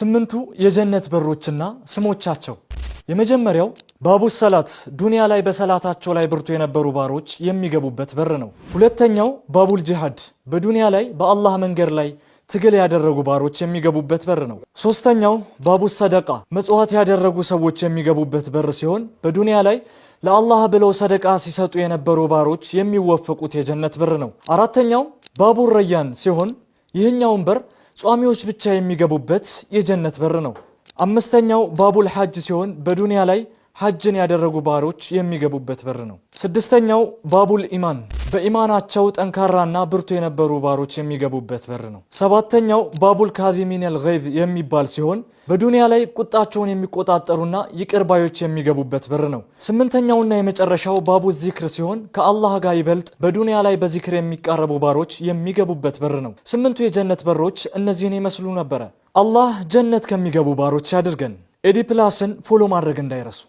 ስምንቱ የጀነት በሮችና ስሞቻቸው። የመጀመሪያው ባቡ ሰላት ዱንያ ላይ በሰላታቸው ላይ ብርቱ የነበሩ ባሮች የሚገቡበት በር ነው። ሁለተኛው ባቡል ጂሃድ በዱንያ ላይ በአላህ መንገድ ላይ ትግል ያደረጉ ባሮች የሚገቡበት በር ነው። ሶስተኛው ባቡ ሰደቃ መጽዋዕት ያደረጉ ሰዎች የሚገቡበት በር ሲሆን በዱንያ ላይ ለአላህ ብለው ሰደቃ ሲሰጡ የነበሩ ባሮች የሚወፈቁት የጀነት በር ነው። አራተኛው ባቡ ረያን ሲሆን ይህኛውን በር ጿሚዎች ብቻ የሚገቡበት የጀነት በር ነው። አምስተኛው ባቡል ሐጅ ሲሆን በዱንያ ላይ ሐጅን ያደረጉ ባሮች የሚገቡበት በር ነው። ስድስተኛው ባቡል ኢማን በኢማናቸው ጠንካራና ብርቱ የነበሩ ባሮች የሚገቡበት በር ነው። ሰባተኛው ባቡል ካዚሚን አልገይዝ የሚባል ሲሆን በዱንያ ላይ ቁጣቸውን የሚቆጣጠሩና ይቅር ባዮች የሚገቡበት በር ነው። ስምንተኛውና የመጨረሻው ባቡ ዚክር ሲሆን ከአላህ ጋር ይበልጥ በዱንያ ላይ በዚክር የሚቃረቡ ባሮች የሚገቡበት በር ነው። ስምንቱ የጀነት በሮች እነዚህን ይመስሉ ነበረ። አላህ ጀነት ከሚገቡ ባሮች ያድርገን። ኤዲ ፕላስን ፎሎ ማድረግ እንዳይረሱ።